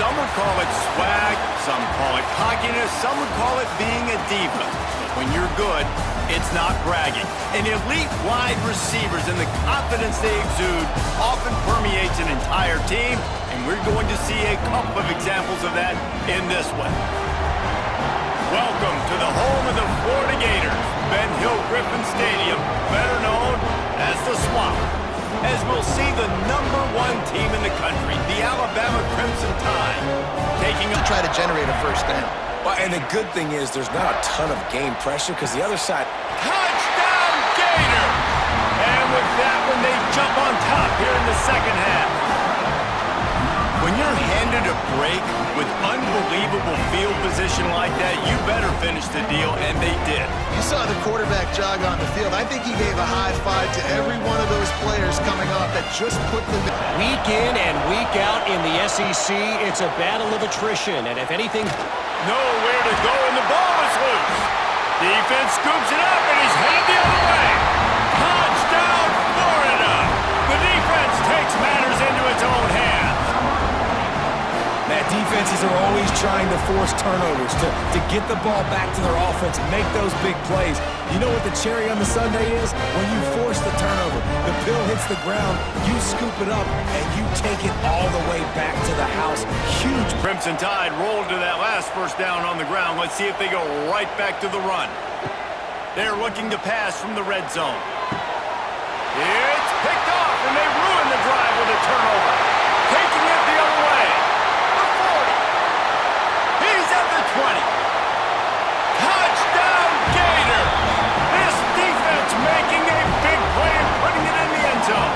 Some would call it swag, some call it cockiness, some would call it being a diva. But when you're good, it's not bragging. And elite wide receivers and the confidence they exude often permeates an entire team, and we're going to see a couple of examples of that in this one. Welcome to the home of the Florida Gators, Ben Hill Griffin Stadium, better known as the Swamp, as we'll see the #1 team in the country, the Alabama Crimson Tide, taking to try to generate a first down. Well, and the good thing is there's not a ton of game pressure because the other side... Touchdown Gator! And with that one, they jump on top here in the second half. When you're handed a break with unbelievable field position like that, you better finish the deal, and they did. You saw the quarterback jog on the field. I think he gave a high five to every one of those players coming off that just put them in. Week in and week out in the SEC, it's a battle of attrition, and if anything... Nowhere to go, and the ball is loose. Defense scoops it up, and he's headed the other way. Touchdown, Florida! The defense takes matters into its own hands. That defenses are always trying to force turnovers, to get the ball back to their offense, make those big plays. You know what the cherry on the sundae is? When you force the turnover, the pill hits the ground, you scoop it up, and you take it all the way back to the house. Huge. Crimson Tide rolled to that last first down on the ground. Let's see if they go right back to the run. They're looking to pass from the red zone. It's picked off, and they ruin the drive with a turnover. Taking it the other way. The 40. He's at the 20. Touchdown, Gator! This defense making a big play and putting it in the end zone.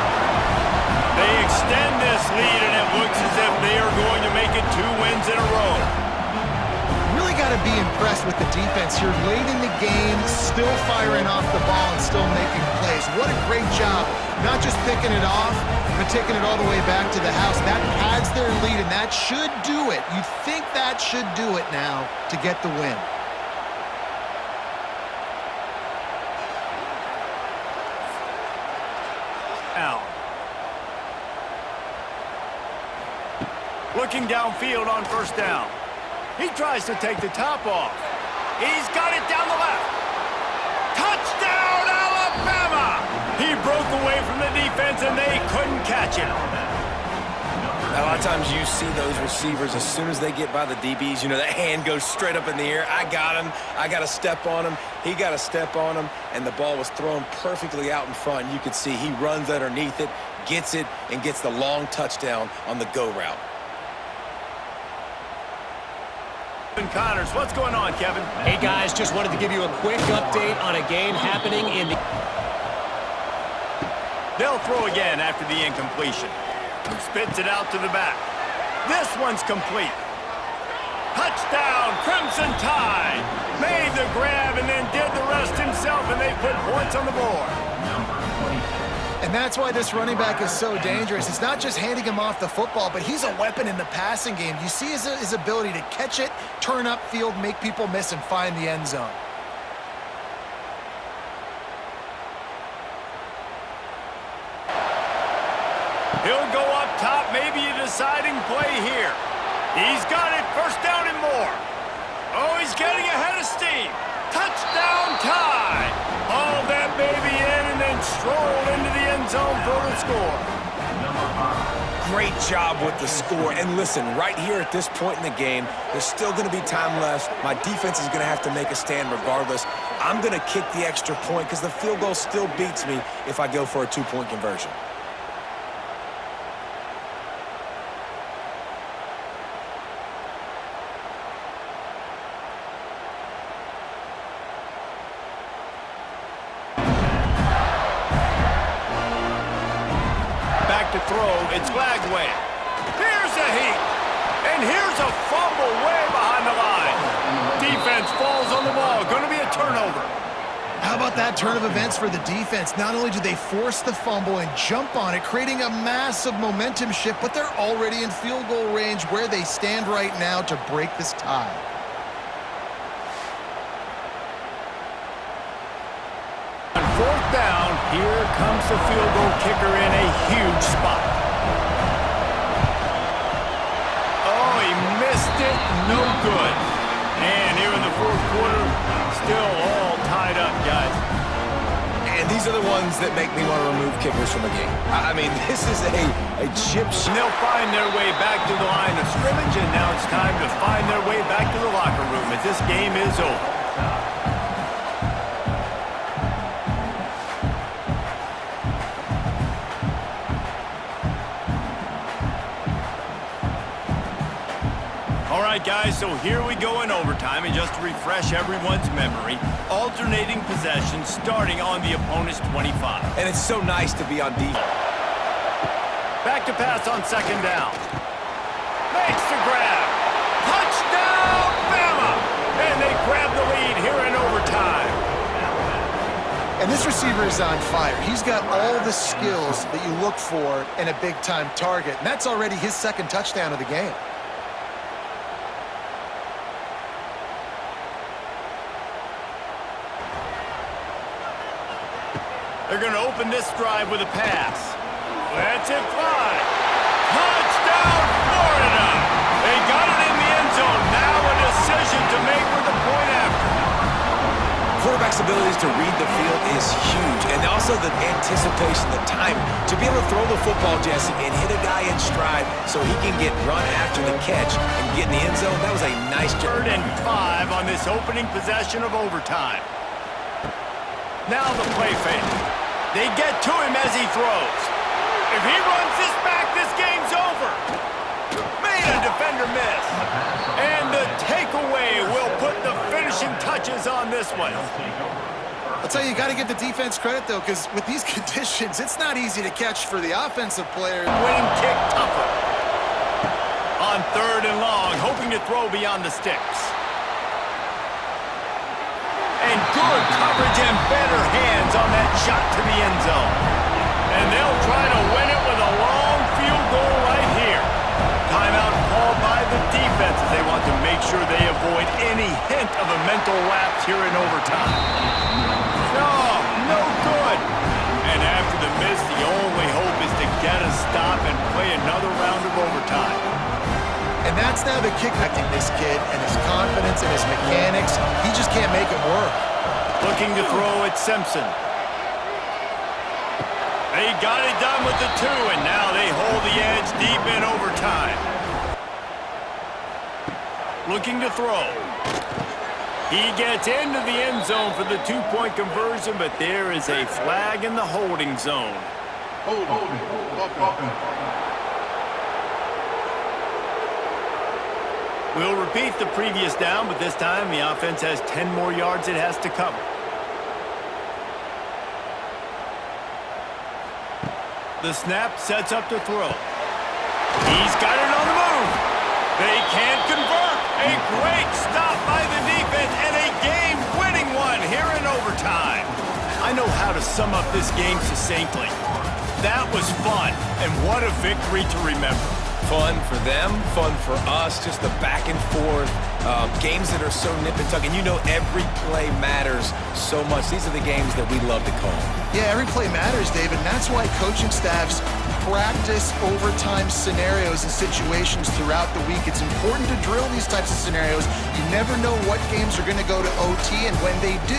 They extend this lead, and it looks as if they are going to make it 2 wins in a row. Really got to be impressed with the defense here. Late in the game, still firing off the ball and still making plays. What a great job. Not just picking it off, but taking it all the way back to the house. That pads their lead, and that should do it. You'd think that should do it now to get the win. Now, looking downfield on first down. He tries to take the top off. He's got it down the left. Touchdown, Alabama! He broke away from the defense, and they couldn't catch him. A lot of times you see those receivers, as soon as they get by the DBs, you know, that hand goes straight up in the air. I got him. I got to step on him. He got to step on him, and the ball was thrown perfectly out in front. You could see he runs underneath it, gets it, and gets the long touchdown on the go route. Connors, what's going on, Kevin? Hey, guys, just wanted to give you a quick update on a game happening in the... They'll throw again after the incompletion. Spits it out to the back. This one's complete. Touchdown, Crimson Tide! Made the grab and then did the rest himself, and they put points on the board. And that's why this running back is so dangerous. It's not just handing him off the football, but he's a weapon in the passing game. You see his ability to catch it, turn upfield, make people miss, and find the end zone. He'll go up top, maybe a deciding play here. He's got it, first down and more. Oh, he's getting ahead of steam. Touchdown Tide! Haul that baby in and then stroll into the end zone for the score. Great job with the score. And listen, right here at this point in the game, there's still going to be time left. My defense is going to have to make a stand regardless. I'm going to kick the extra point because the field goal still beats me if I go for a 2-point conversion. Throw, it's Lagway. Here's a heat, and here's a fumble way behind the line. Defense falls on the ball, going to be a turnover. How about that turn of events for the defense? Not only do they force the fumble and jump on it, creating a massive momentum shift, but they're already in field goal range where they stand right now to break this tie. Fourth down, here comes the field goal kicker in a huge spot. Oh, he Missed it, no good. And here in the fourth quarter, still all tied up, guys. And these are the ones that make me want to remove kickers from a game. I mean, this is a chip shot. And they'll find their way back to the line of scrimmage, and now it's time to find their way back to the locker room as this game is over. All right, guys, so here we go in overtime, and just to refresh everyone's memory, alternating possessions starting on the opponent's 25. And it's so nice to be on defense. Back to pass on second down. Makes the grab. Touchdown, Bama! And they grab the lead here in overtime. And this receiver is on fire. He's got all the skills that you look for in a big-time target, and that's already his second touchdown of the game. They're going to open this drive with a pass. Let's it fly. Touchdown, Florida! They got it in the end zone. Now a decision to make with the point after. Quarterback's abilities to read the field is huge, and also the anticipation, the time to be able to throw the football, Jesse, and hit a guy in stride so he can get run after the catch and get in the end zone. That was a nice job. 3rd and 5 on this opening possession of overtime. Now the play fake. They get to him as he throws. If he runs this back, this game's over. Made a defender miss. And the takeaway will put the finishing touches on this one. I'll tell you, you got to give the defense credit, though, because with these conditions, it's not easy to catch for the offensive player. Winning kick tougher. On 3rd and long, hoping to throw beyond the sticks. And good coverage and better hands on that shot to the end zone. And they'll try to win it with a long field goal right here. Timeout called by the defense as they want to make sure they avoid any hint of a mental lapse here in overtime. No good. And after the miss, the only hope is to get a stop and play another round of overtime. And that's now the kick. Protecting this kid and his confidence and his mechanics, he just can't make it work. Looking to throw at Simpson. They got it done with the 2, and now they hold the edge deep in overtime. Looking to throw. He gets into the end zone for the 2-point conversion, but there is a flag in the holding zone. We'll repeat the previous down, but this time the offense has 10 more yards it has to cover. The snap sets up to throw. He's got it on the move. They can't convert. A great stop by the defense and a game-winning one here in overtime. I know how to sum up this game succinctly. That was fun, and what a victory to remember. Fun for them, fun for us, just the back and forth, games that are so nip and tuck, and you know every play matters so much. These are the games that we love to call. Yeah, every play matters, David, and that's why coaching staffs practice overtime scenarios and situations throughout the week. It's important to drill these types of scenarios. You never know what games are going to go to OT, and when they do,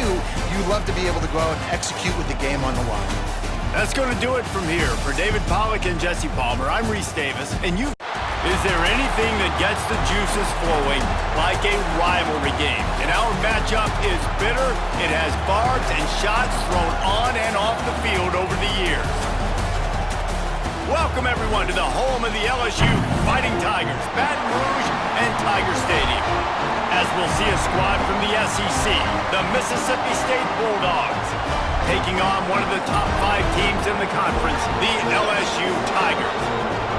you love to be able to go out and execute with the game on the line. That's going to do it from here. For David Pollack and Jesse Palmer, I'm Reese Davis, and you... Is there anything that gets the juices flowing like a rivalry game? And our matchup is bitter. It has barbs and shots thrown on and off the field over the years. Welcome, everyone, to the home of the LSU Fighting Tigers, Baton Rouge and Tiger Stadium. As we'll see a squad from the SEC, the Mississippi State Bulldogs, taking on one of the top 5 teams in the conference, the LSU Tigers.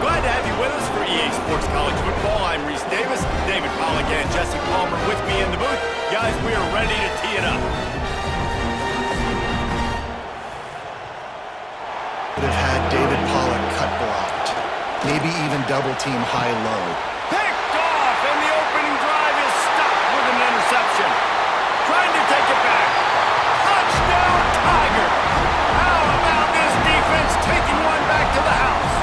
Glad to have you with us for EA Sports College Football. I'm Reese Davis, David Pollack and Jesse Palmer with me in the booth. Guys, we are ready to tee it up. Would have had David Pollack cut blocked. Maybe even double team high-low. Picked off, and the opening drive is stopped with an interception. Trying to take it back. Touchdown, Tiger! How about this defense taking one back to the house?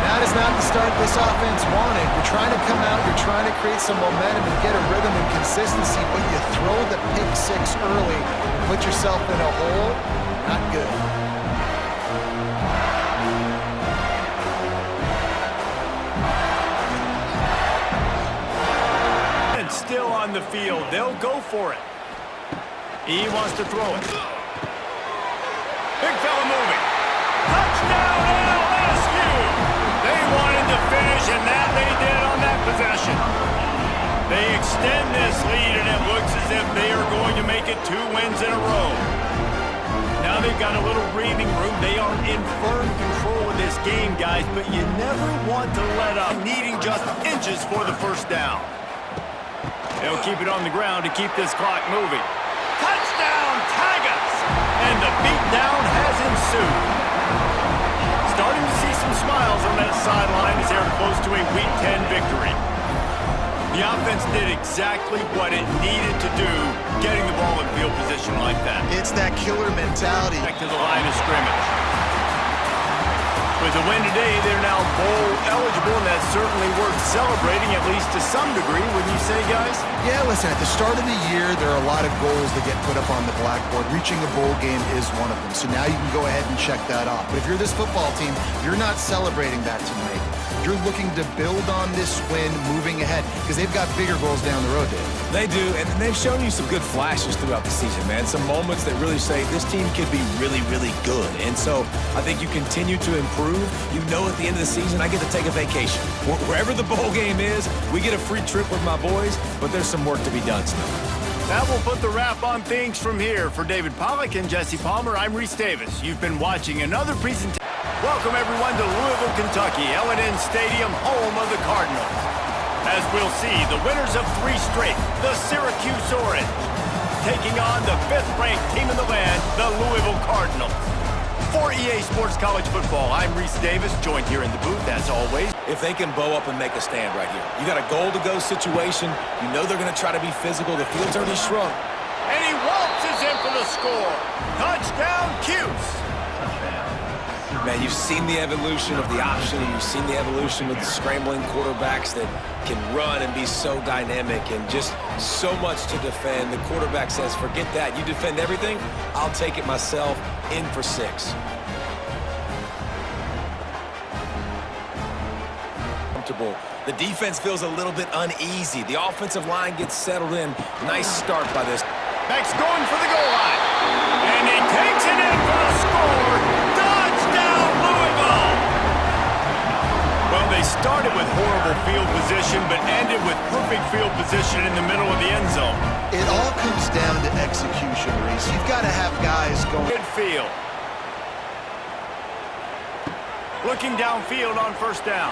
That is not the start this offense wanted. We're trying trying to come out, you're trying to create some momentum and get a rhythm and consistency, but you throw the pick six early and put yourself in a hole, not good. And still on the field, they'll go for it. He wants to throw it. Big fella moving. Touchdown LSU! They wanted to finish, and that they did on that possession. They extend this lead, and it looks as if they are going to make it 2 wins in a row. Now they've got a little breathing room. They are in firm control of this game, guys, but you never want to let up, needing just inches for the first down. They'll keep it on the ground to keep this clock moving. Touchdown, Tigers! And the beatdown has ensued. Starting to see some smiles on that sideline as they're close to a Week 10 victory. The offense did exactly what it needed to do, getting the ball in field position like that. It's that killer mentality. Back to the line of scrimmage. With the win today, they're now bowl eligible, and that's certainly worth celebrating, at least to some degree, wouldn't you say, guys? Yeah, listen, at the start of the year, there are a lot of goals that get put up on the blackboard. Reaching a bowl game is one of them. So now you can go ahead and check that off. But if you're this football team, you're not celebrating that tonight. You're looking to build on this win moving ahead because they've got bigger goals down the road, Dave. They do, and they've shown you some good flashes throughout the season, man. Some moments that really say this team could be really, really good. And so I think you continue to improve. You know at the end of the season, I get to take a vacation. Wherever the bowl game is, we get a free trip with my boys, but there's some work to be done still. That will put the wrap on things from here. For David Pollack and Jesse Palmer, I'm Reese Davis. You've been watching another presentation. Welcome, everyone, to Louisville, Kentucky, L&N Stadium, home of the Cardinals. As we'll see, the winners of 3 straight, the Syracuse Orange, taking on the 5th-ranked team in the land, the Louisville Cardinals. For EA Sports College Football, I'm Reese Davis, joined here in the booth, as always. If they can bow up and make a stand right here. You got a goal-to-go situation. You know they're going to try to be physical. The field's already shrunk. And he waltzes in for the score. Touchdown, Cuse. Man, you've seen the evolution of the option, and you've seen the evolution of the scrambling quarterbacks that can run and be so dynamic and just so much to defend. The quarterback says, forget that. You defend everything, I'll take it myself. In for 6. Comfortable. The defense feels a little bit uneasy. The offensive line gets settled in. Nice start by this. Max going for the goal line. And he takes it in for the score. Touchdown, Louisville! Well, they started with horrible field position, but ended with perfect field position in the middle of the end zone. It all comes down to execution, Reese. You've got to have guys going. Midfield. Looking downfield on first down.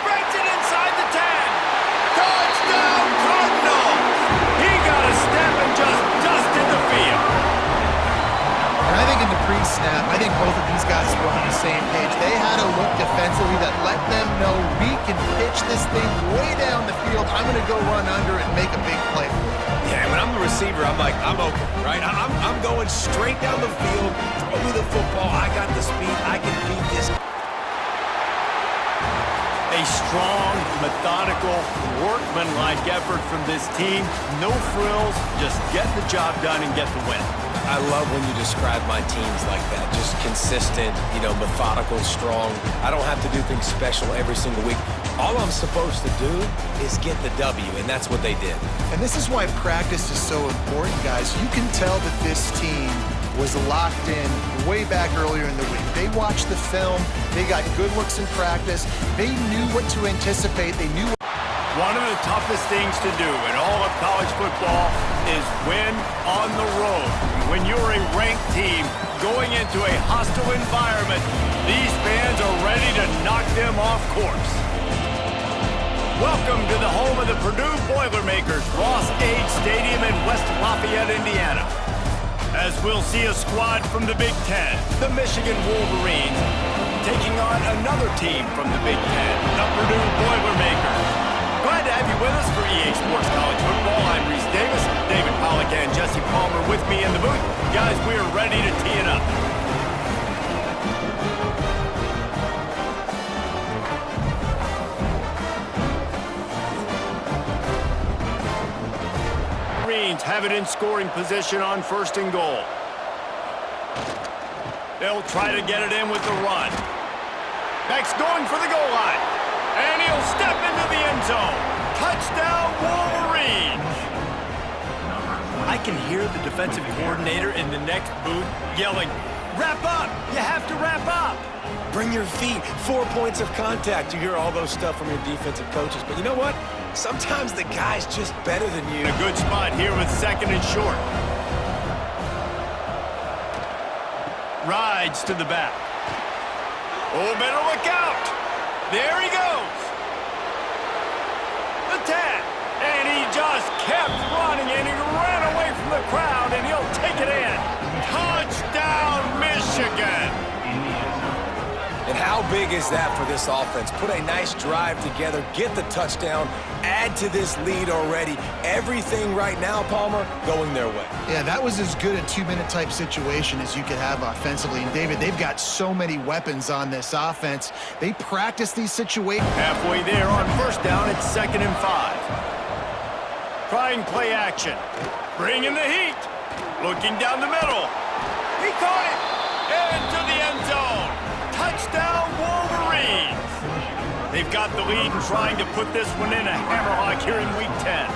Breaks it inside the 10. Touchdown, Cardinals! He got a step and just dusted the field. And I think in the pre-snap, I think both of these guys were on the same page. They had a look defensively that let them know we can pitch this thing way down the field. I'm going to go run under and make a big play for it. Yeah, when I'm the receiver, I'm like, I'm open, right? I'm going straight down the field. Throw me the football. I got the speed. I can beat this. A strong, methodical, workman-like effort from this team. No frills, just get the job done and get the win. I love when you describe my teams like that. Just consistent, methodical, strong. I don't have to do things special every single week. All I'm supposed to do is get the W, and that's what they did. And this is why practice is so important, guys. You can tell that this team was locked in way back earlier in the week. They watched the film. They got good looks in practice. They knew what to anticipate. They knew. One of the toughest things to do in all of college football is win on the road. When you're a ranked team going into a hostile environment, these fans are ready to knock them off course. Welcome to the home of the Purdue Boilermakers, Ross-Ade Stadium in West Lafayette, Indiana. As we'll see a squad from the Big Ten, the Michigan Wolverines, taking on another team from the Big Ten, the Purdue Boilermakers. Glad to have you with us for EA Sports College Football. I'm Reese Davis, David Pollack and Jesse Palmer with me in the booth. Guys, we are ready to tee it up. have it in scoring position on 1st and goal. They'll try to get it in with the run. Next, going for the goal line. And he'll step into the end zone. Touchdown, Wolverines! I can hear the defensive coordinator in the next booth yelling, "Wrap up! You have to wrap up!" Bring your feet, 4 points of contact. You hear all those stuff from your defensive coaches. But you know what? Sometimes the guy's just better than you. In a good spot here with 2nd and short. Rides to the back. Oh, better look out! There he goes! The tag! And he just kept running, and he ran away from the crowd, and he'll take it in. Touchdown, Michigan! And how big is that for this offense? Put a nice drive together, get the touchdown, add to this lead already. Everything right now, Palmer, going their way. Yeah, that was as good a 2-minute type situation as you could have offensively. And David, they've got so many weapons on this offense. They practice these situations. Halfway there on 1st down, it's 2nd and 5. Trying play action. Bringing the heat. Looking down the middle. He caught it. Into the end zone. Touchdown, Wolverines. They've got the lead and trying to put this one in a hammerlock here in Week 10.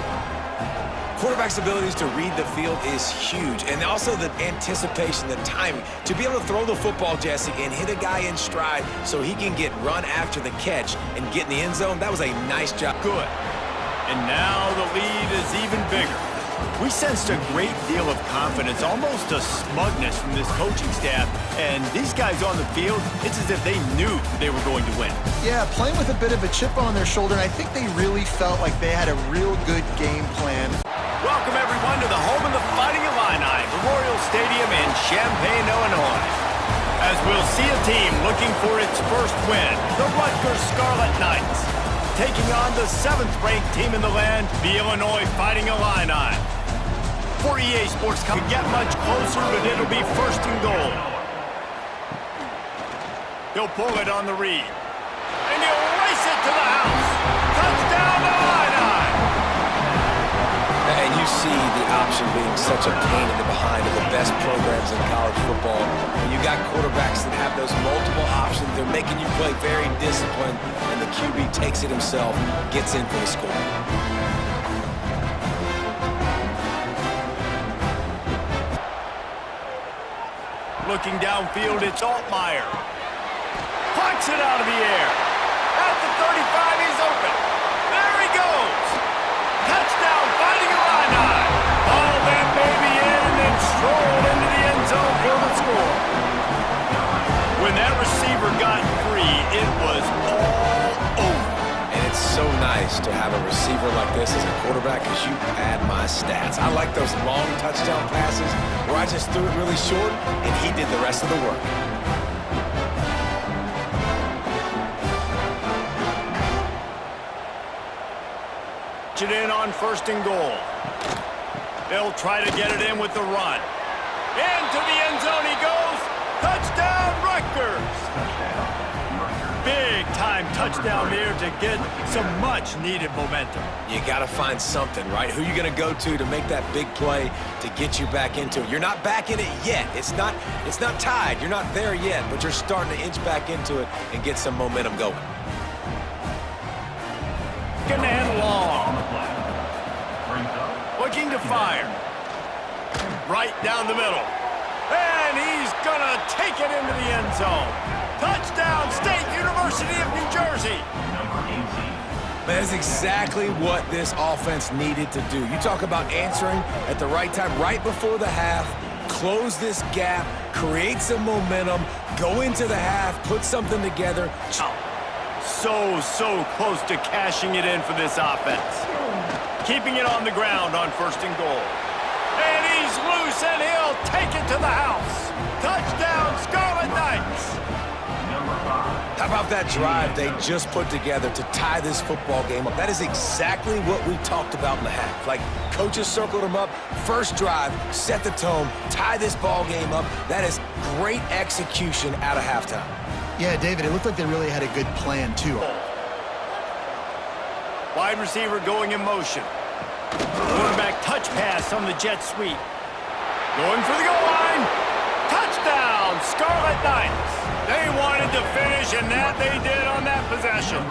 Quarterback's abilities to read the field is huge, and also the anticipation, the timing. To be able to throw the football, Jesse, and hit a guy in stride so he can get run after the catch and get in the end zone, that was a nice job. Good. And now the lead is even bigger. We sensed a great deal of confidence, almost a smugness from this coaching staff. And these guys on the field, it's as if they knew they were going to win. Yeah, playing with a bit of a chip on their shoulder, and I think they really felt like they had a real good game plan. Welcome, everyone, to the home of the Fighting Illini, Memorial Stadium in Champaign, Illinois. As we'll see a team looking for its first win, the Rutgers Scarlet Knights, taking on the 7th-ranked team in the land, the Illinois Fighting Illini. For EA Sports, could get much closer, but it'll be 1st and goal. He'll pull it on the read. And he'll race it to the house. Touchdown, Illini! And you see the option being such a pain in the behind of the best programs in college football. When you got quarterbacks that have those multiple options, they're making you play very disciplined, and the QB takes it himself, gets in for the score. Looking downfield, it's Altmaier. Plucks it out of the air. At the 35, he's open. There he goes. Touchdown, Fighting Illini. All that baby in and strolled into the end zone for the score. When that receiver got free, it was all over. And it's so nice to have a receiver like this as a quarterback because you pad my stats. I like those long touchdown passes where I just threw it really short and he did the rest of the work. It in on 1st and goal. They'll try to get it in with the run. Into the end zone he goes. Touchdown, Rutgers! Big-time touchdown there to get some much-needed momentum. You got to find something, right? Who you going to go to make that big play to get you back into it? You're not back in it yet. It's not tied. You're not there yet, but you're starting to inch back into it and get some momentum going. And long. Looking to fire. Right down the middle. And he's gonna take it into the end zone. Touchdown, State University of New Jersey. That is exactly what this offense needed to do. You talk about answering at the right time, right before the half, close this gap, create some momentum, go into the half, put something together. So close to cashing it in for this offense. Keeping it on the ground on 1st and goal. And he's loose, and he'll take it to the house. Touchdown, Scarlet Knights! How about that drive they just put together to tie this football game up? That is exactly what we talked about in the half. Like, coaches circled them up, first drive, set the tone, tie this ball game up. That is great execution out of halftime. Yeah, David, it looked like they really had a good plan, too. Wide receiver going in motion. Quarterback touch pass on the jet sweep. Going for the goal line. Touchdown, Scarlet Knights. They wanted to finish, and that they did on that possession.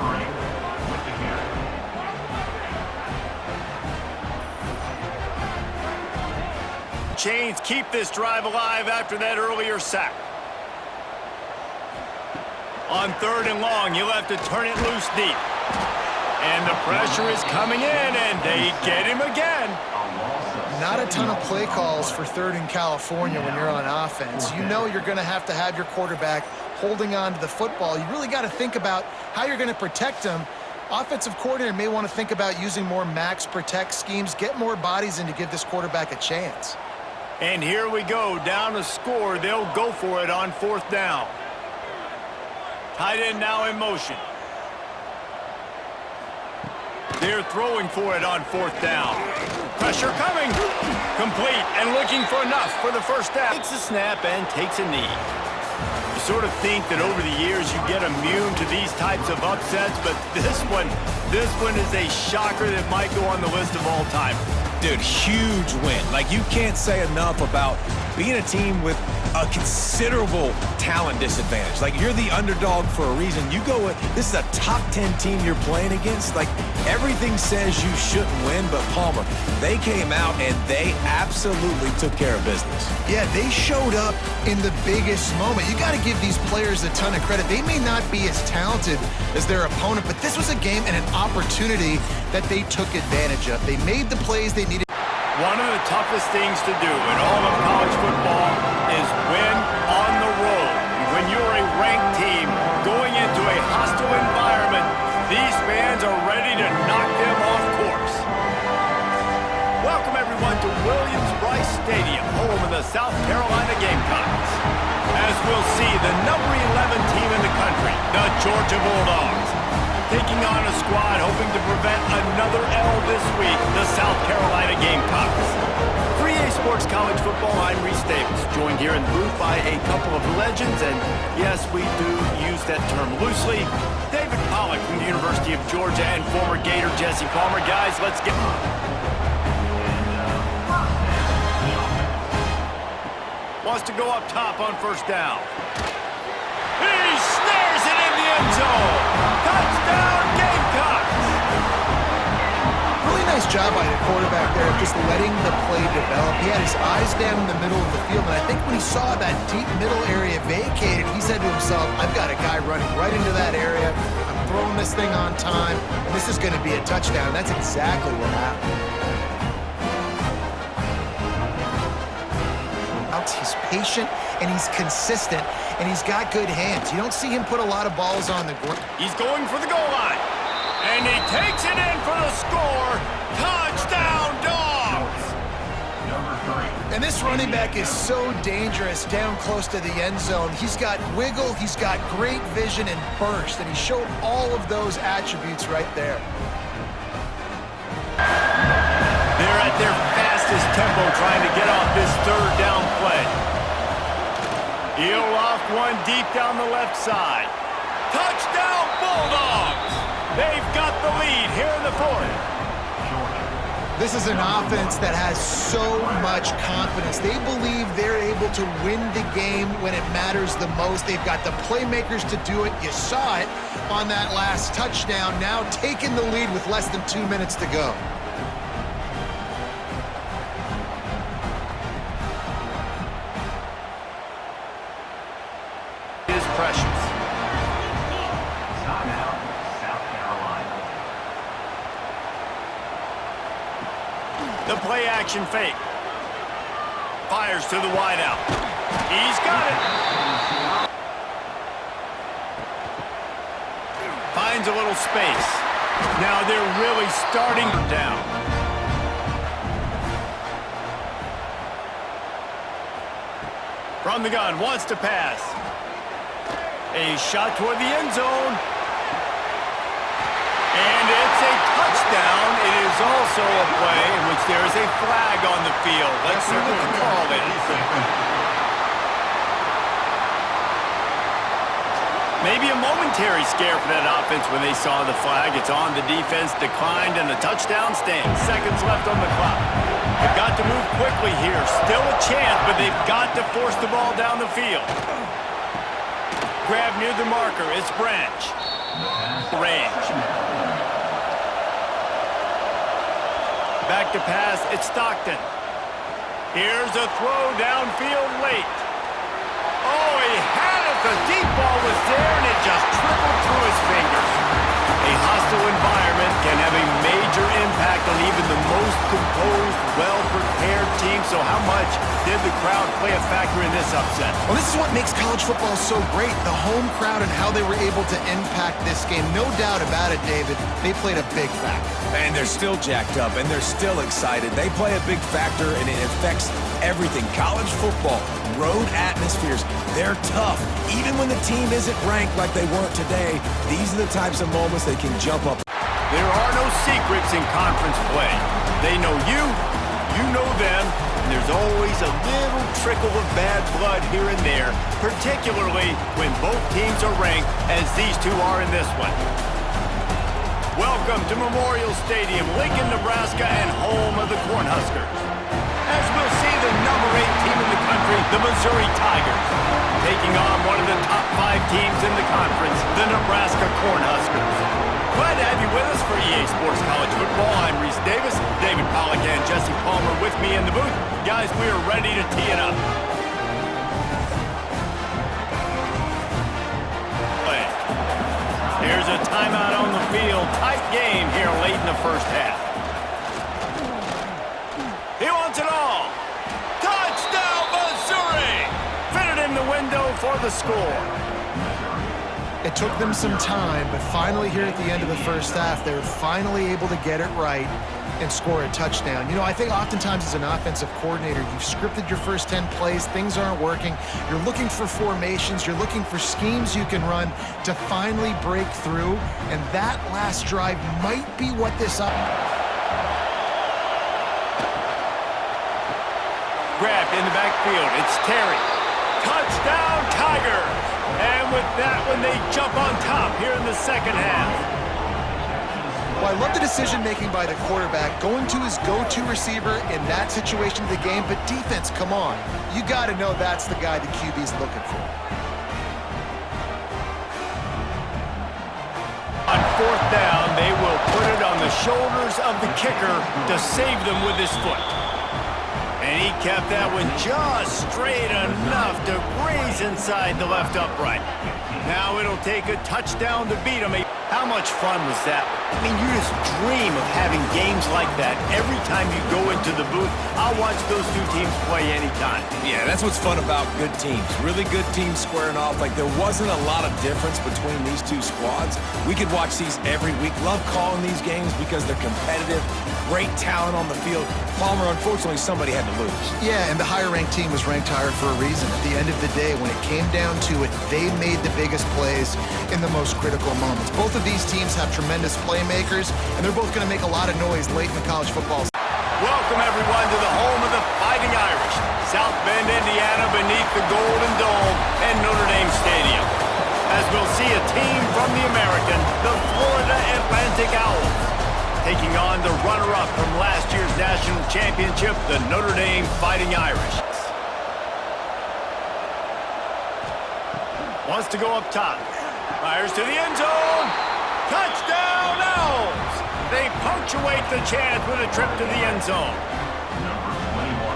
Chains keep this drive alive after that earlier sack. On 3rd and long, you'll have to turn it loose deep. And the pressure is coming in, and they get him again. Not a ton of play calls for 3rd and California when you're on offense. You know you're going to have your quarterback holding on to the football. You really got to think about how you're going to protect him. Offensive coordinator may want to think about using more max protect schemes, get more bodies in to give this quarterback a chance. And here we go, down to score. They'll go for it on 4th down. Tight end now in motion. They're throwing for it on 4th down. Pressure coming. Complete and looking for enough for the first down. Takes a snap and takes a knee. You sort of think that over the years you get immune to these types of upsets, but this one is a shocker that might go on the list of all time. Dude, huge win. Like, you can't say enough about being a team with a considerable talent disadvantage. Like, you're the underdog for a reason. You go with, this is a top 10 team you're playing against. Like, everything says you shouldn't win, but Palmer, they came out and they absolutely took care of business. Yeah, they showed up in the biggest moment. You got to give these players a ton of credit. They may not be as talented as their opponent, but this was a game and an opportunity that they took advantage of. They made the plays they needed. One of the toughest things to do in all of college football is win on the road. When you're a ranked team going into a hostile environment, these fans are ready to knock them off course. Welcome everyone to Williams-Brice Stadium, home of the South Carolina Gamecocks. As we'll see, the number 11 team in the country, the Georgia Bulldogs, taking on a squad hoping to prevent another L this week, the South Carolina Gamecocks. 3A Sports College Football, I'm Reese Davis, joined here in the booth by a couple of legends, and yes, we do use that term loosely. David Pollack from the University of Georgia and former Gator Jesse Palmer. Guys, let's get... Wants to go up top on 1st down. He snares it in the end zone. Touchdown, Gamecocks! Really nice job by the quarterback there of just letting the play develop. He had his eyes down in the middle of the field, and I think when he saw that deep middle area vacated, he said to himself, I've got a guy running right into that area. I'm throwing this thing on time, and this is going to be a touchdown. That's exactly what happened. He's patient, and he's consistent, and he's got good hands. You don't see him put a lot of balls on the ground. He's going for the goal line, and he takes it in for the score. Touchdown, Dogs! And this running back is so dangerous down close to the end zone. He's got wiggle, he's got great vision and burst, and he showed all of those attributes right there. They're at their fastest tempo trying to get off this 3rd down play. He'll off one deep down the left side. Touchdown, Bulldogs! They've got the lead here in the 4th. This is an offense that has so much confidence. They believe they're able to win the game when it matters the most. They've got the playmakers to do it. You saw it on that last touchdown. Now taking the lead with less than 2 minutes to go. Precious. The play action fake. Fires to the wideout. He's got it. Finds a little space. Now they're really starting down. From the gun, wants to pass. A shot toward the end zone. And it's a touchdown. It is also a play in which there is a flag on the field. Let's see what the call is. Maybe a momentary scare for that offense when they saw the flag. It's on, the defense declined, and the touchdown stands. Seconds left on the clock. They've got to move quickly here. Still a chance, but they've got to force the ball down the field. Grab near the marker. It's Branch. Range. Back to pass. It's Stockton. Here's a throw downfield late. Oh, he had it. The deep ball was there, and it just trickled through his fingers. A hostile environment can have a major impact on even the most composed, well-prepared team. So how much did the crowd play a factor in this upset? Well, this is what makes college football so great, the home crowd and how they were able to impact this game. No doubt about it, David. They played a big factor. And they're still jacked up, and they're still excited. They play a big factor, and it affects everything. College football, road atmospheres, they're tough. Even when the team isn't ranked like they weren't today, these are the types of moments they can jump up. There are no secrets in conference play. They know you, you know them, and there's always a little trickle of bad blood here and there, particularly when both teams are ranked, as these two are in this one. Welcome to Memorial Stadium, Lincoln, Nebraska, and home of the Cornhuskers. As we'll see the number 8 team in the country, the Missouri Tigers, taking on one of the top 5 teams in the conference, the Nebraska Cornhuskers. Glad to have you with us for EA Sports College Football. I'm Reese Davis, David Pollack and Jesse Palmer with me in the booth. Guys, we are ready to tee it up. Here's a timeout on the field. Tight game here late in the first half. He wants it all. Touchdown, Missouri! Fitted in the window for the score. It took them some time, but finally here at the end of the first half, they were finally able to get it right and score a touchdown. You know, I think oftentimes as an offensive coordinator, you've scripted your first 10 plays, things aren't working. You're looking for formations, you're looking for schemes you can run to finally break through, and that last drive might be what this up. Grabbed in the backfield, it's Terry. Touchdown, Tigers! And with that one, they jump on top here in the second half. Well, I love the decision-making by the quarterback, going to his go-to receiver in that situation of the game, but defense, come on. You got to know that's the guy the QB's looking for. On fourth down, they will put it on the shoulders of the kicker to save them with his foot. And he kept that one just straight enough to graze inside the left upright. Now it'll take a touchdown to beat him. How much fun was that? I mean, you just dream of having games like that every time you go into the booth. I'll watch those two teams play anytime. Yeah, that's what's fun about good teams. Really good teams squaring off. Like, there wasn't a lot of difference between these two squads. We could watch these every week. Love calling these games because they're competitive. Great talent on the field. Palmer, unfortunately, somebody had to lose. Yeah, and the higher-ranked team was ranked higher for a reason. At the end of the day, when it came down to it, they made the biggest plays in the most critical moments. Both of these teams have tremendous playmakers, and they're both going to make a lot of noise late in the college football season. Welcome, everyone, to the home of the Fighting Irish, South Bend, Indiana, beneath the Golden Dome and Notre Dame Stadium. As we'll see a team from the American, the Florida Atlantic Owls, taking on the runner-up from last year's national championship, the Notre Dame Fighting Irish. Wants to go up top. Fires to the end zone. Touchdown, Owls! They punctuate the chance with a trip to the end zone.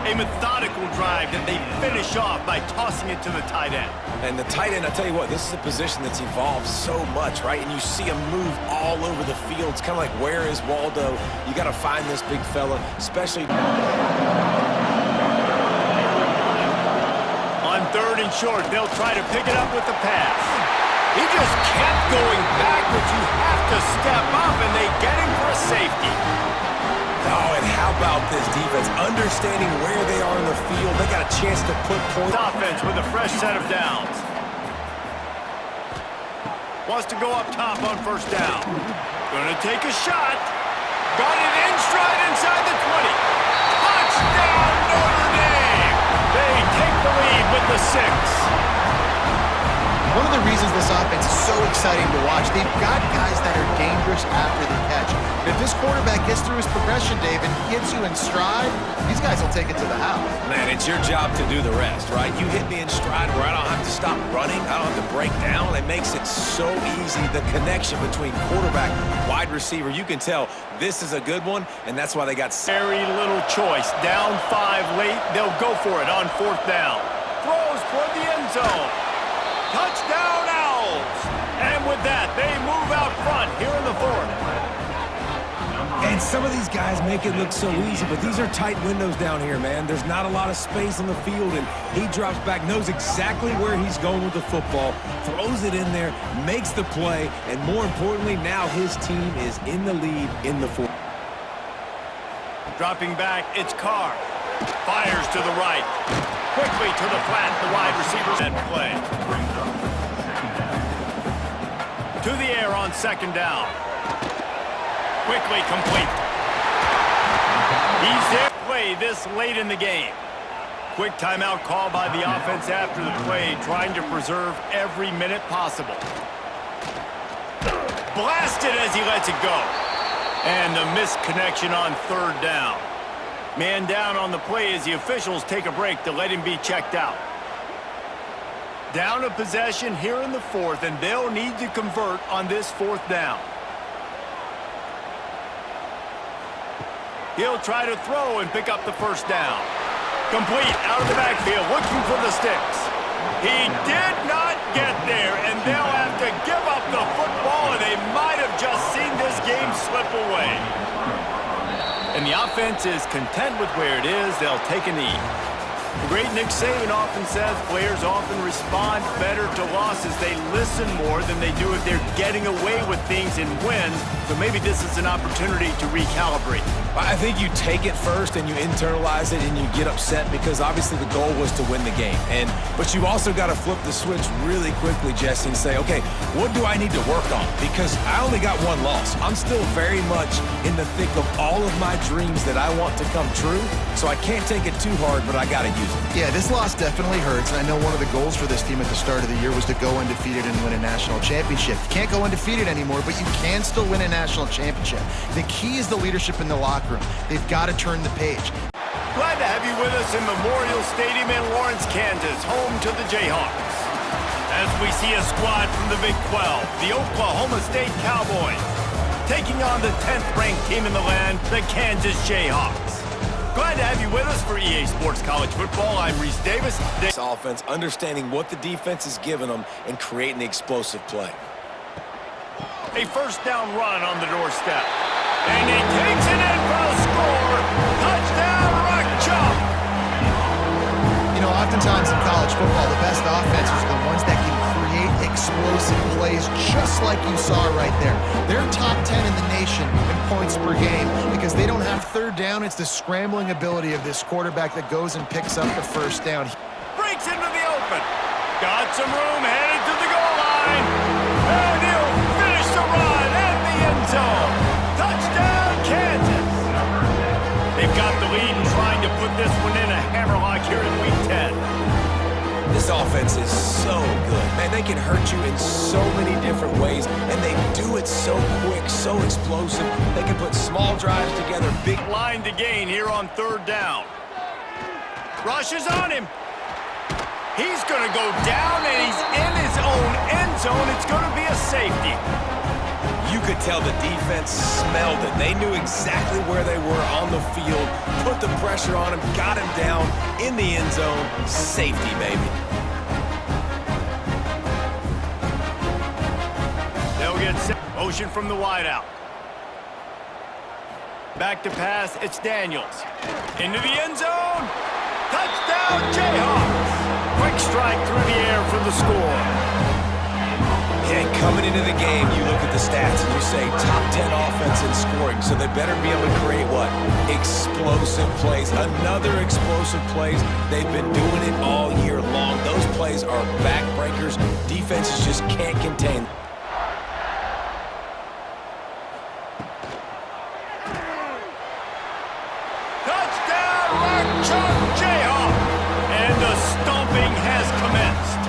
A methodical drive that they finish off by tossing it to the tight end. And the tight end, I tell you what, this is a position that's evolved so much, right? And you see him move all over the field. It's kind of like, where is Waldo? You got to find this big fella, especially on third and short. They'll try to pick it up with the pass. He just kept going backwards. You have to step up, and they get him for a safety. Oh, and how about this defense? Understanding where they are in the field. They got a chance to put points. Offense with a fresh set of downs. Wants to go up top on first down. Gonna take a shot. Got it in stride inside the 20. Touchdown, Notre Dame! They take the lead with the 6. one of the reasons this offense is so exciting to watch. They've got guys that are dangerous after the catch. If this quarterback gets through his progression, David, hits you in stride, these guys will take it to the house. Man, it's your job to do the rest, right? You hit me in stride where I don't have to stop running. I don't have to break down. It makes it so easy. The connection between quarterback, wide receiver, you can tell this is a good one, and that's why they got Very little choice. Down 5 late, they'll go for it on 4th down. Throws toward the end zone. Touchdown, Owls! And with that, they move out front here in the 4th. And some of these guys make it look so easy, but these are tight windows down here, man. There's not a lot of space on the field, and he drops back, knows exactly where he's going with the football, throws it in there, makes the play, and more importantly, now his team is in the lead in the 4th. Dropping back, it's Carr. Fires to the right. Quickly to the flat, the wide receiver's at play. To the air on 2nd down. Quickly complete. He's there to play this late in the game. Quick timeout call by the offense after the play, trying to preserve every minute possible. Blasted as he lets it go. And a missed connection on 3rd down. Man down on the play as the officials take a break to let him be checked out. Down a possession here in the 4th, and they'll need to convert on this 4th down. He'll try to throw and pick up the 1st down. Complete out of the backfield, looking for the sticks. He did not get there, and they'll have to give up the football, and they might have just seen this game slip away. And the offense is content with where it is. They'll take a knee. The great Nick Saban often says players often respond better to losses. They listen more than they do if they're getting away with things in wins. So maybe this is an opportunity to recalibrate. I think you take it first and you internalize it and you get upset because obviously the goal was to win the game. But you've also got to flip the switch really quickly, Jesse, and say, okay, what do I need to work on? Because I only got one loss. I'm still very much in the thick of all of my dreams that I want to come true. So I can't take it too hard, but I got to use it. Yeah, this loss definitely hurts, and I know one of the goals for this team at the start of the year was to go undefeated and win a national championship. You can't go undefeated anymore, but you can still win a national championship. The key is the leadership in the locker room. They've got to turn the page. Glad to have you with us in Memorial Stadium in Lawrence, Kansas, home to the Jayhawks. As we see a squad from the Big 12, the Oklahoma State Cowboys, taking on the 10th-ranked team in the land, the Kansas Jayhawks. Glad to have you with us for EA Sports College Football. I'm Reese Davis. This offense, understanding what the defense is giving them and creating the explosive play. A 1st down run on the doorstep. And he takes it in for a score. Touchdown, Rock Chalk. You know, oftentimes in college football, the best offenses are the ones that can create explosive plays just like you saw right there. They're top 10 in the nation in points per game because they don't have 3rd down. It's the scrambling ability of this quarterback that goes and picks up the 1st down. Breaks into the open. Got some room, headed to the goal line. And he'll finish the run at the end zone. Touchdown, Kansas. They've got the lead and trying to put this one in a hammerlock here in Week 10. This offense is so good. Man, they can hurt you in so many different ways, and they do it so quick, so explosive. They can put small drives together, big Line to gain here on 3rd down. Rushes on him. He's going to go down, and he's in his own end zone. It's going to be a safety. You could tell the defense smelled it. They knew exactly where they were on the field, put the pressure on him, got him down in the end zone. Safety, baby. They'll get motion from the wideout. Back to pass, it's Daniels. Into the end zone. Touchdown, Jayhawks. Quick strike through the air for the score. Yeah, coming into the game, you look at the stats and you say top 10 offense in scoring, so they better be able to create what? Explosive plays. Another explosive plays. They've been doing it all year long. Those plays are backbreakers. Defenses just can't contain. Touchdown, Rock Chalk Jayhawk. And the stomping has commenced.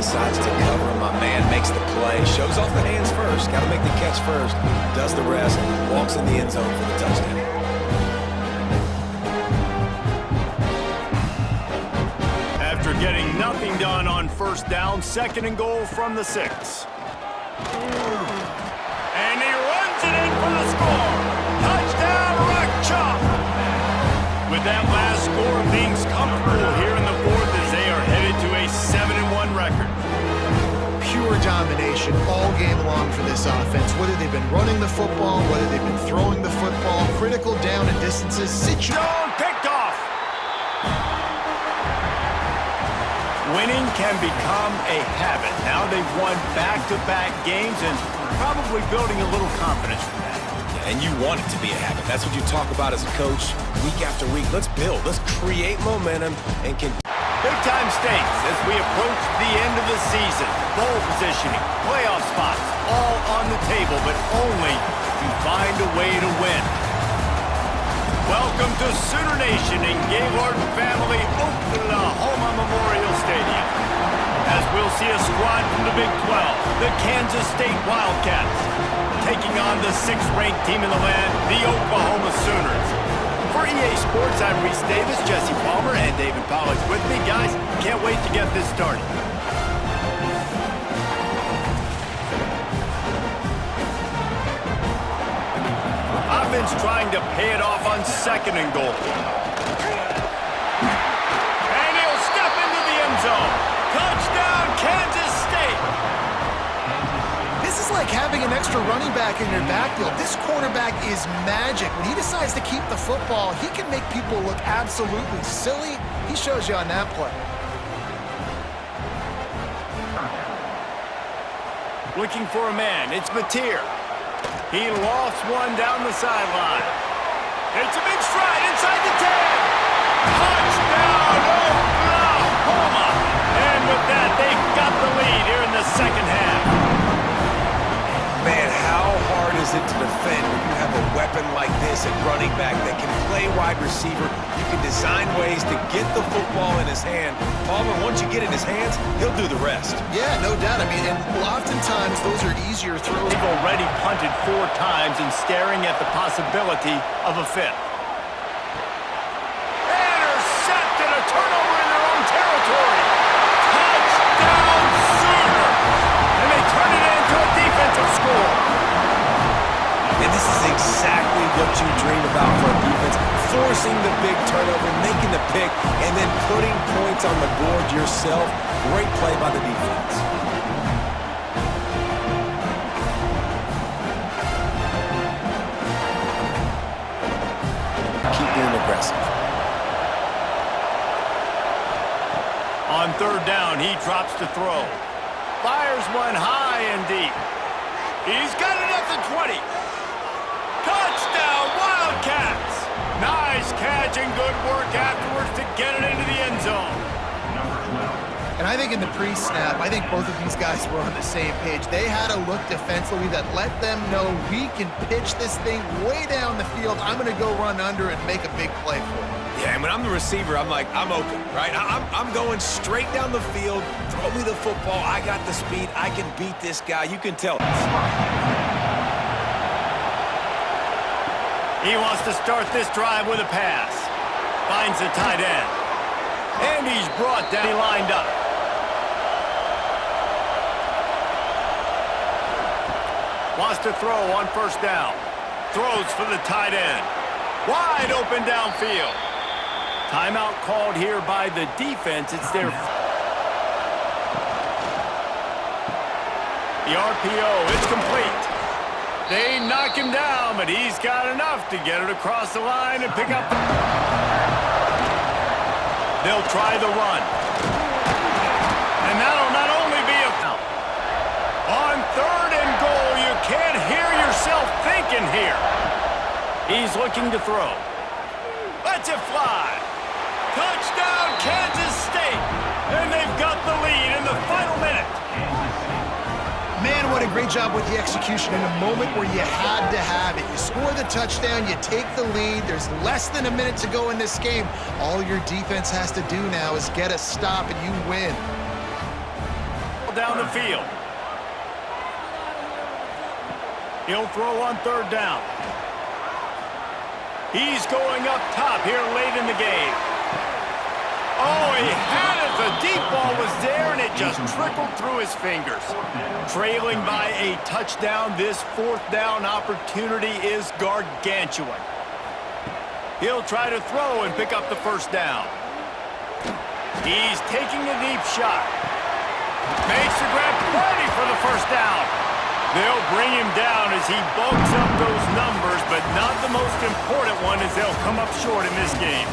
decides to cover him. My man makes the play, shows off the hands first, got to make the catch first, does the rest, walks in the end zone for the touchdown. After getting nothing done on first down, 2nd and goal from the 6. And he runs it in for the score. Touchdown, Rock Chalk. With that last score, things comfortable here in the 4th as they are headed to a 7-1 record. Pure domination all game long for this offense. Whether they've been running the football, whether they've been throwing the football, critical down and distances, Picked off. Winning can become a habit. Now they've won back-to-back games and probably building a little confidence from that. And you want it to be a habit. That's what you talk about as a coach week after week. Let's build. Let's create momentum and continue. Big-time stakes as we approach the end of the season. Bowl positioning, playoff spots, all on the table, but only if you find a way to win. Welcome to Sooner Nation in Gaylord Family Oklahoma Memorial Stadium. As we'll see a squad from the Big 12, the Kansas State Wildcats, taking on the 6th-ranked team in the land, the Oklahoma Sooners. For EA Sports, I'm Reese Davis, Jesse Palmer, and David Pollack with me. Guys, can't wait to get this started. Offense trying to pay it off on 2nd and goal. And he'll step into the end zone. Touchdown, Kansas State. This is like having an extra running back in your backfield. This quarterback is magic. When he decides to keep the football, he can make people look absolutely silly. He shows you on that play. Looking for a man. It's Mateer. He lofts one down the sideline. It's a big stride inside the 10. Touchdown, Oklahoma. And with that, they've got the lead here in the 2nd half. Man, how hard is it to defend when you have a weapon like this at running back that can play wide receiver? You can design ways to get the football in his hand. Palmer, once you get it in his hands, he'll do the rest. Yeah, no doubt. I mean, and oftentimes those are easier throws. They've already punted 4 times and staring at the possibility of a 5th. Intercepted, a turnover in their own territory. Touchdown, Sooners! And they turn it into a defensive score. And this is exactly what you dream about for a defense. Forcing the big turnover, making the pick, and then putting points on the board yourself. Great play by the defense. Keep being aggressive. On 3rd down, he drops to throw. Fires one high and deep. He's got it at the 20. Touchdown, Wildcats! Nice catch and good work afterwards to get it into the end zone. And I think in the pre-snap, I think both of these guys were on the same page. They had a look defensively that let them know we can pitch this thing way down the field. I'm going to go run under and make a big play for it. Yeah, and when I'm the receiver, I'm like, I'm open, right? I'm going straight down the field. Throw me the football. I got the speed. I can beat this guy. You can tell. He wants to start this drive with a pass. Finds the tight end. And he's brought down. He lined up. Wants to throw on 1st down. Throws for the tight end. Wide open downfield. Timeout called here by the defense. It's their... The RPO, it's complete. They knock him down, but he's got enough to get it across the line and pick up. They'll try the run. And that'll not only be a foul. On 3rd and goal, you can't hear yourself thinking here. He's looking to throw. Lets it fly. Touchdown, Kansas State. And they've got the lead in the final minute. Man, what a great job with the execution in a moment where you had to have it. You score the touchdown, you take the lead. There's less than a minute to go in this game. All your defense has to do now is get a stop and you win. down the field. He'll throw on third down. He's going up top here late in the game. Oh, he had it. The deep ball was there, and it just trickled through his fingers. Trailing by a touchdown, this fourth down opportunity is gargantuan. He'll try to throw and pick up the first down. He's taking a deep shot. Makes the grab, plenty for the first down. They'll bring him down as he bulks up those numbers, but not the most important one as they'll come up short in this game.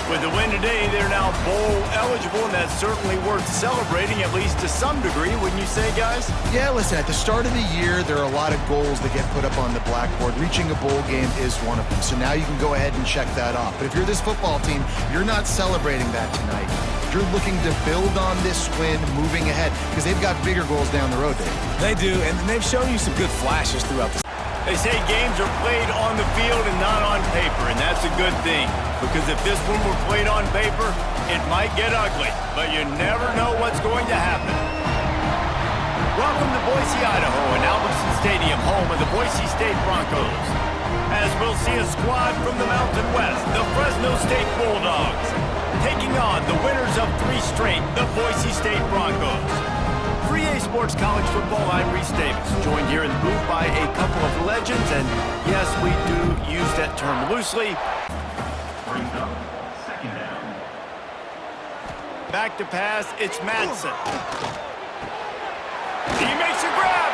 With the win today, they're now bowl eligible, and that's certainly worth celebrating, at least to some degree, wouldn't you say, guys? Yeah, listen, at the start of the year, there are a lot of goals that get put up on the blackboard. Reaching a bowl game is one of them, so now you can go ahead and check that off. But if you're this football team, you're not celebrating that tonight. You're looking to build on this win moving ahead because they've got bigger goals down the road, Dave. They do, and they've shown you some good flashes throughout the... They say games are played on the field and not on paper, and that's a good thing. Because if this one were played on paper, it might get ugly, but you never know what's going to happen. Welcome to Boise, Idaho, and Albertson Stadium, home of the Boise State Broncos. As we'll see a squad from the Mountain West, the Fresno State Bulldogs, taking on the winners of 3 straight, the Boise State Broncos. For EA Sports College Football, I'm Reese Davis, joined here in the booth by a couple of legends, and yes, we do use that term loosely. Back to pass, it's Madsen. He makes a grab,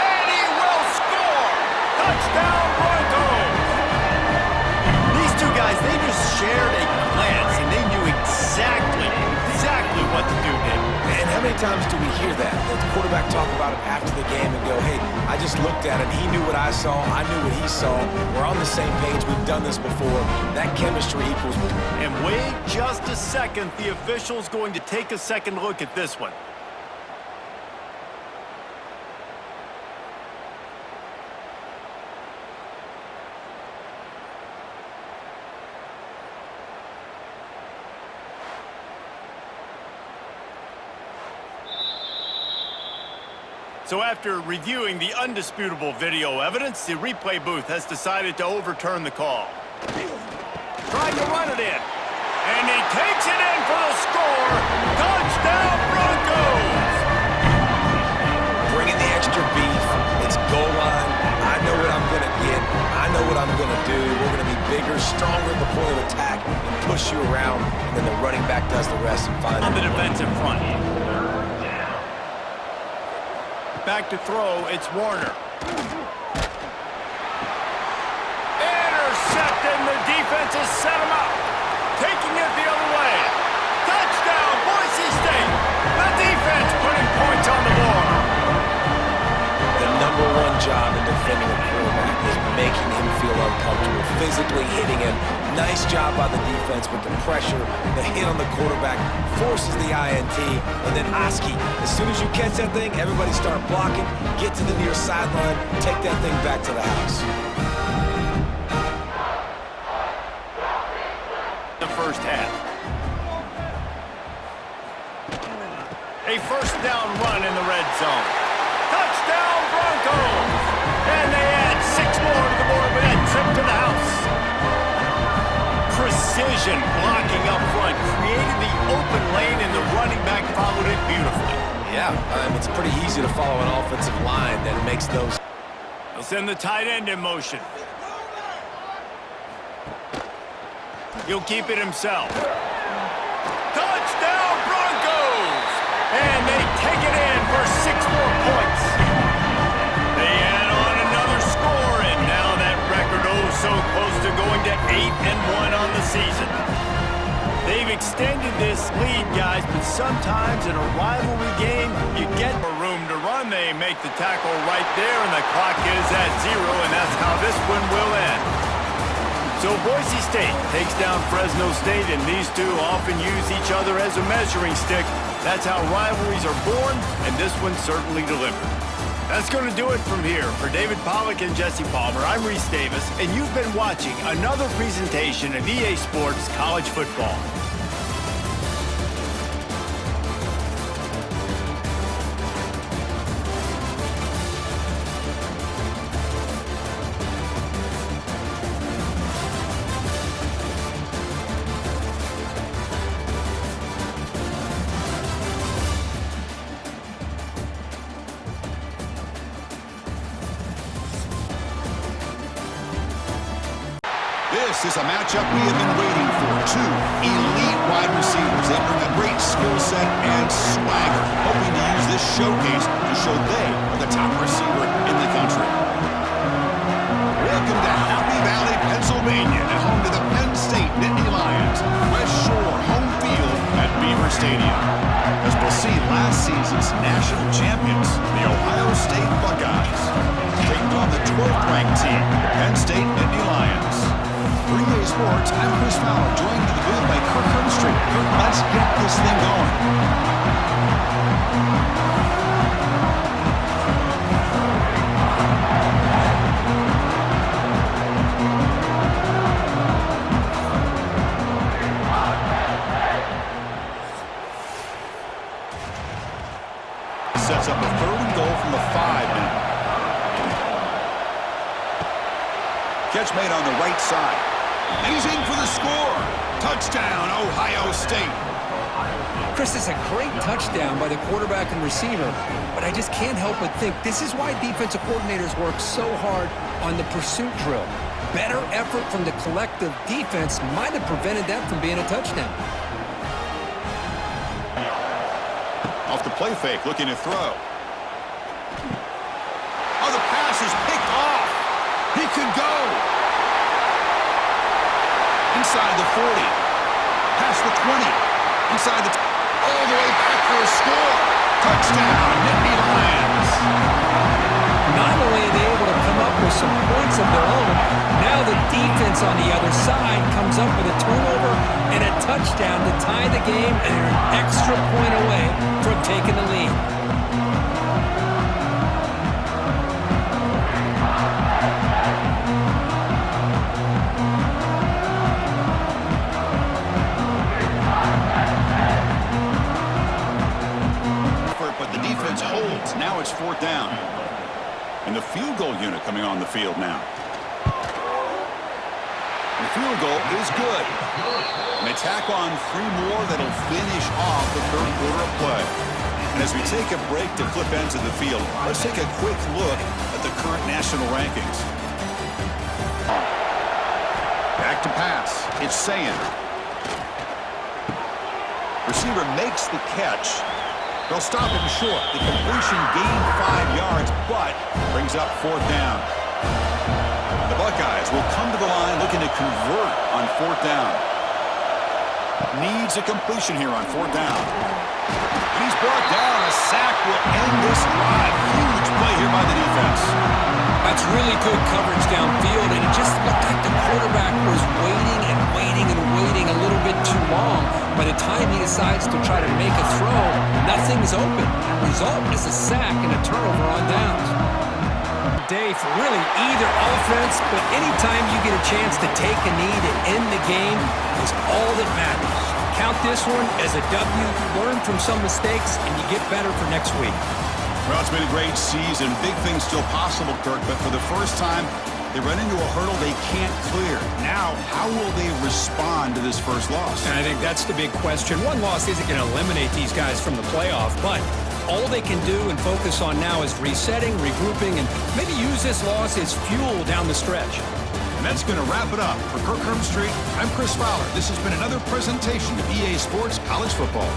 and he will score! Touchdown, Broncos! These two guys, they just shared a glance, and they knew exactly what to do, Nick. And how many times do we hear that? The quarterback talk about it after the game and go, hey, I just looked at him. He knew what I saw. I knew what he saw. We're on the same page. We've done this before. That chemistry equals... And wait just a second. The official's going to take a second look at this one. So after reviewing the undisputable video evidence, the replay booth has decided to overturn the call. Trying to run it in. And he takes it in for the score. Touchdown, Broncos! Bringing the extra beef. It's goal line. I know what I'm going to get. I know what I'm going to do. We're going to be bigger, stronger at the point of attack and push you around. And then the running back does the rest and finds... On the defensive front. Back to throw, it's Warner. Intercepted, the defense has set him up. Taking it the other way. Touchdown, Boise State. The defense putting points on the board. The #1 job in defending a quarterback is making him feel uncomfortable, physically hitting him. Nice job by the defense with the pressure. The hit on the quarterback forces the INT. And then Oski, as soon as you catch that thing, everybody start blocking, get to the near sideline, take that thing back to the house. The first half. A first down run in the red zone. Touchdown, Broncos! And they add 6 more to the board with that trip to the house. Precision blocking up front, created the open lane, and the running back followed it beautifully. Yeah, it's pretty easy to follow an offensive line that makes those... They'll send the tight end in motion. He'll keep it himself. Touchdown, Broncos! And they take it in for 6 more points. They add on another score, and now that record so close to going to 8-1 on the season. They've extended this lead, guys, but sometimes in a rivalry game, you get room to run. They make the tackle right there, and the clock is at 0, and that's how this one will end. So Boise State takes down Fresno State, and these two often use each other as a measuring stick. That's how rivalries are born, and this one certainly delivered. That's going to do it from here. For David Pollack and Jesse Palmer, I'm Reese Davis, and you've been watching another presentation of EA Sports College Football. This is a matchup we have been waiting for. Two elite wide receivers. They bring a great skill set and swagger, hoping to use this showcase to show they are the top receiver in the country. Welcome to Happy Valley, Pennsylvania, and home to the Penn State Nittany Lions. West Shore home field at Beaver Stadium. As we'll see, last season's national champions, the Ohio State Buckeyes, taking on the 12th-ranked team, Penn State Nittany Lions. Relay Sports, I'm Chris Fowler, joined in the booth by Kirk Herbstreit. Kirk, let's get this thing going. Sets up a 3rd and goal from the 5 now. Catch made on the right side. And he's in for the score. Touchdown, Ohio State. Chris, it's a great touchdown by the quarterback and receiver, but I just can't help but think this is why defensive coordinators work so hard on the pursuit drill. Better effort from the collective defense might have prevented that from being a touchdown. Off the play fake, looking to throw. Oh, the pass is picked off. He could go. Inside the 40. Past the 20. Inside the... all the way back for a score. Touchdown, Nittany Lions. Not only are they able to come up with some points of their own, now the defense on the other side comes up with a turnover and a touchdown to tie the game, and they're an extra point away from taking the lead. But the defense holds. Now it's 4th down. And the field goal unit coming on the field now. The field goal is good. An attack on 3 more that'll finish off the 3rd quarter of play. And as we take a break to flip ends of the field, let's take a quick look at the current national rankings. Back to pass. It's Sayin. Receiver makes the catch. They'll stop him short. The completion gained 5 yards, but brings up 4th down. The Buckeyes will come to the line looking to convert on 4th down. Needs a completion here on 4th down. He's brought down. A sack will end this drive. Huge play here by the defense. That's really good coverage downfield, and it just looked like the quarterback was waiting and waiting and waiting a little bit too long. By the time he decides to try to make a throw, nothing's open. The result is a sack and a turnover on downs. Day for really either offense, but anytime you get a chance to take a knee to end the game is all that matters. Count this one as a W. Learn from some mistakes, and you get better for next week. Well, it's been a great season. Big things still possible, Kirk, but for the first time, they run into a hurdle they can't clear. Now, how will they respond to this first loss? And I think that's the big question. One loss isn't going to eliminate these guys from the playoff, but all they can do and focus on now is resetting, regrouping, and maybe use this loss as fuel down the stretch. And that's going to wrap it up. For Kirk Herbstreit, I'm Chris Fowler. This has been another presentation of EA Sports College Football.